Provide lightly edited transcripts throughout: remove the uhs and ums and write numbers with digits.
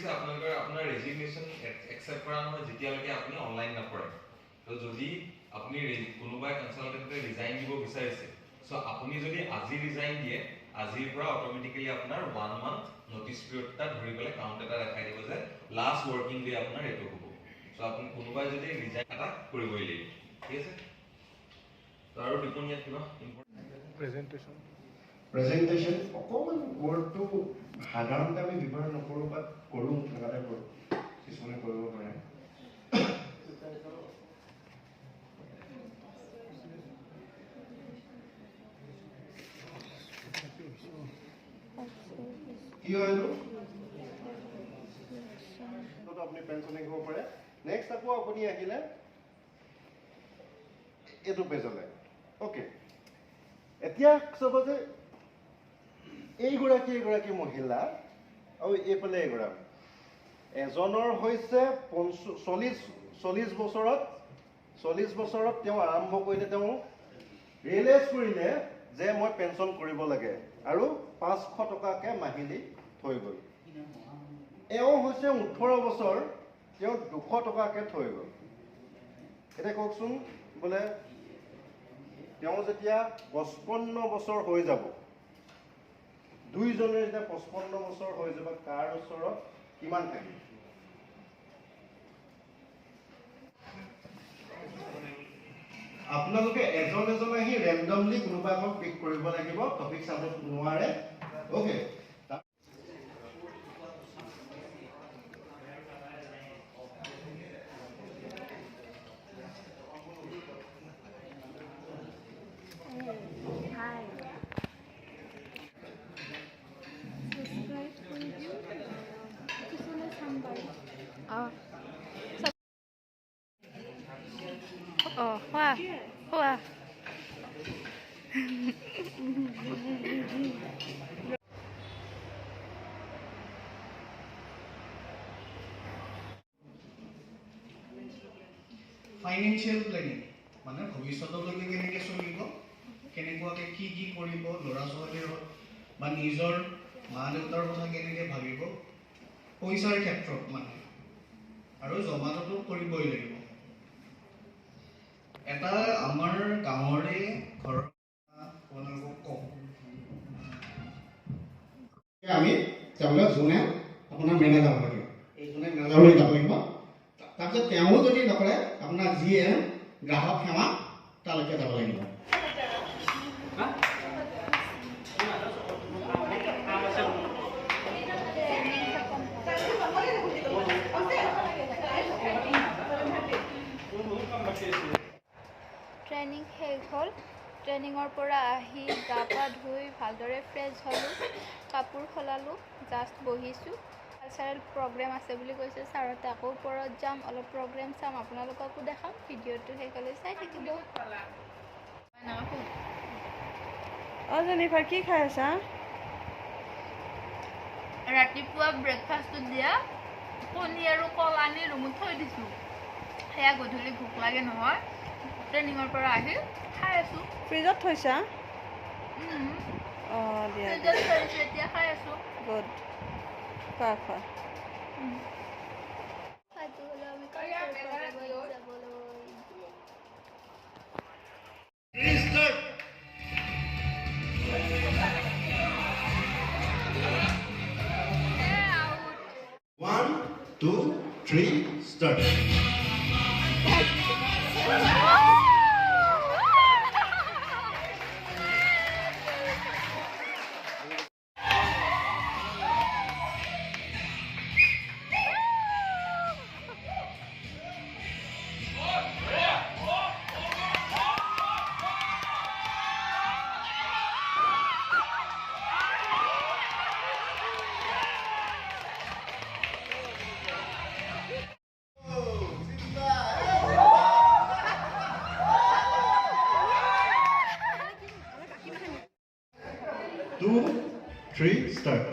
হৈছে আপোনাৰ resignation accept কৰা নহয় যেতিয়ালৈকে আপুনি অনলাইন নকৰে। তো যদি আপুনি কোনোবাই কনসালটেন্টে ৰিজাইন দিব বিচাৰিছে, সো আপুনি যদি আজি ৰিজাইন দিয়ে, আজিৰ পৰা অটোমেটিক্যালি আপোনাৰ 1 মান্থ নোটিস পিৰিয়ড এটা ধৰি পেলাই কাউন্ট এটা দেখাই দিব যে লাষ্ট ওয়াৰ্কিং ডে আপোনাৰ এটো হ'ব। সো আপুনি কোনোবাই যদি ৰিজাইন এটা কৰিবই লাগিব, ঠিক আছে? তো আৰু টিপনিয়াত কিবা প্ৰেজেন্টেশন অকমান ওয়াৰ্ডটো সাধাৰণতে আমি ব্যৱহাৰ নকৰো বা কৰো লগাতে কৰো, কিছুমানে কৰিব পাৰে। কি হয়তো তো আপুনি পেনশনে কৰিব পাৰে। নেক্সট আকৌ আপুনি আহিলে এইটো পেজলে। ওকে, এতিয়া চাব যে এইগৰাকী মহিলা আৰু এইফালে এগৰাকী, এজনৰ হৈছে 40 বছৰত তেওঁ আৰম্ভ কৰিলে, তেওঁ ৰিয়েলাইজ কৰিলে যে মই পেনশন কৰিব লাগে আৰু 500 টকাকে মাহিলী থৈ গ'ল। এওঁ হৈছে 18 বছৰ, তেওঁ 200 টকাকে থৈ গ'ল। এতিয়া কওকচোন, বোলে তেওঁ যেতিয়া 55 বছৰ হৈ যাব, দুইজনে যেতিয়া 55 বছৰ হৈ যাব, কাৰ ওচৰত কিমান থাকিব? আপোনালোকে এজন আহি ৰেন্ডমলি কোনোবা এখন পিক কৰিব লাগিব, টপিক চাব নোৱাৰে। ওকে, ফাইনেন্সিয়েল প্লেনিং মানে ভৱিষ্যতলৈকে কেনেকৈ চলিব, কেনেকুৱাকৈ কি কৰিব, ল'ৰা ছোৱালীৰ বা নিজৰ মা দেউতাৰ কথা কেনেকৈ ভাবিব, পইচাৰ ক্ষেত্ৰত মানে, আৰু জমাটোতো কৰিবই লাগিব। এটা আমাৰ গাঁৱৰে ঘৰৰ আপোনালোকক কওঁ, আমি তেওঁলোকে যোনে আপোনাৰ মেনেজাৰ হ'ব লাগিব, এইজনে মেনেজাৰ হৈ যাব লাগিব। তাৰপিছত তেওঁ যদি নকৰে, আপোনাৰ GM গ্ৰাহক সেৱা তালৈকে যাব লাগিব। ট্ৰেইনিং শেষ হ'ল। ট্ৰেইনিঙৰ পৰা আহি গা পা ধুই ভালদৰে ফ্ৰেছ হ'লোঁ, কাপোৰ সলালোঁ, জাষ্ট বহিছোঁ। কালচাৰেল প্ৰগ্ৰেম আছে বুলি কৈছে ছাৰহঁতে, আকৌ ওপৰত যাম, অলপ প্ৰগ্ৰেম চাম, আপোনালোককো দেখাম। ভিডিঅ'টো শেষলৈ চাই থাকিব। জেনিফাৰ কি খাই আছা? ৰাতিপুৱা ব্ৰেকফাষ্টটো দিয়া কণী আৰু কল আনি ৰুমত থৈ দিছোঁ, সেয়া গধূলি ভোক লাগে নহয়, ট্ৰেইনিঙৰ পৰা আহি খাই আছোঁ। ফ্ৰিজত থৈছা? দিয়া এতিয়া খাই আছোঁ। গুড, খোৱা। One, two, three, start. Two, three, start.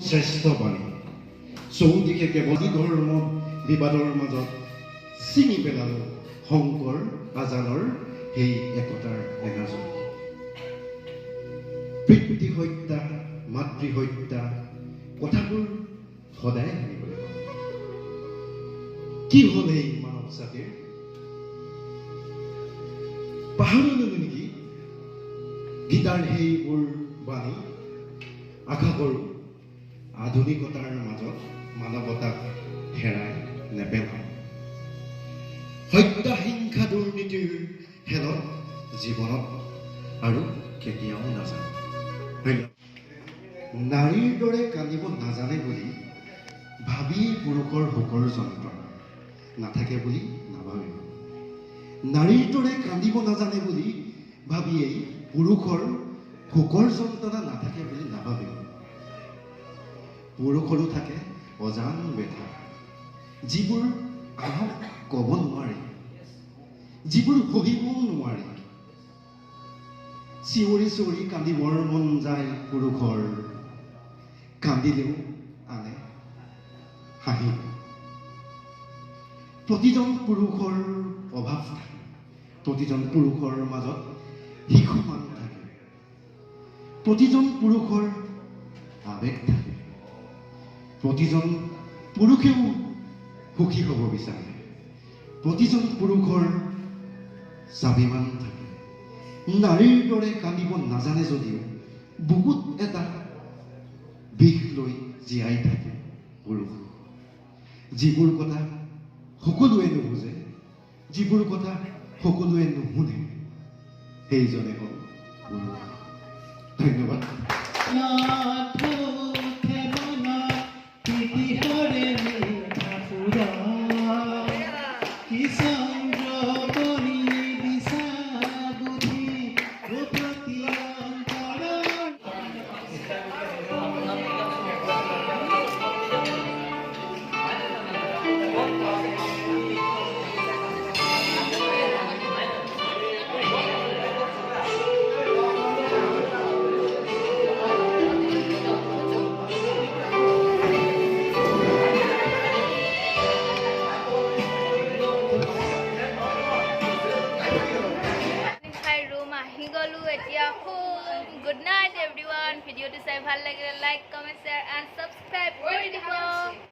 শ্ৰেষ্ঠ বাণী চৌদিশে কেৱল ধৰ্ম বিবাদৰ মাজত ছিঙি পেলালো শংকৰ আজানৰ সেই একতাৰ এনাজৰ পিতৃ হত্যা মাতৃ হত্যা কথাবোৰ সদায় শুনিবলৈ কি হ'ল এই মানৱ জাতিৰ পাহৰিলো নেকি গীতাৰ সেইবোৰ বাণী আশা কৰোঁ আধুনিকতাৰ মাজত মানৱতাক হেৰাই নেপেলায় হত্যা হিংসা দুৰ্নীতিৰ খেলত জীৱনত আৰু কেতিয়াও নাজানে নাৰীৰ দৰে কান্দিব নাজানে বুলি ভাবি পুৰুষৰ শোকৰ যন্ত্ৰণা নাথাকে বুলি নাভাবিব নাৰীৰ দৰে কান্দিব নাজানে বুলি ভাবিয়েই পুৰুষৰ শোকৰ যন্ত্ৰণা নাথাকে বুলি নাভাবিব পুৰুষৰো থাকে অজান বেথা যিবোৰ আনক ক'ব নোৱাৰি যিবোৰ সহিবও নোৱাৰি চিঞৰি চিঞৰি কান্দিবৰ মন যায় পুৰুষৰ কান্দিলেও আনে হাঁহি প্ৰতিজন পুৰুষৰ অভাৱ থাকে প্ৰতিজন পুৰুষৰ মাজত শিশু মানুহ থাকে প্ৰতিজন পুৰুষৰ আবেগ থাকে প্ৰতিজন পুৰুষেও সুখী হ'ব বিচাৰে প্ৰতিজন পুৰুষৰ স্বাভিমান থাকে নাৰীৰ দৰে কান্দিব নাজানে যদিও বহুত এটা বিষ লৈ জীয়াই থাকে পুৰুষ যিবোৰ কথা সকলোৱে নুবুজে, যিবোৰ কথা সকলোৱে নুশুনে, সেইজনে হ'ল পুৰুষ। ধন্যবাদ। Good night everyone. Video to say ভাল লাগিলে like, comment, share and subscribe কৰি দিব।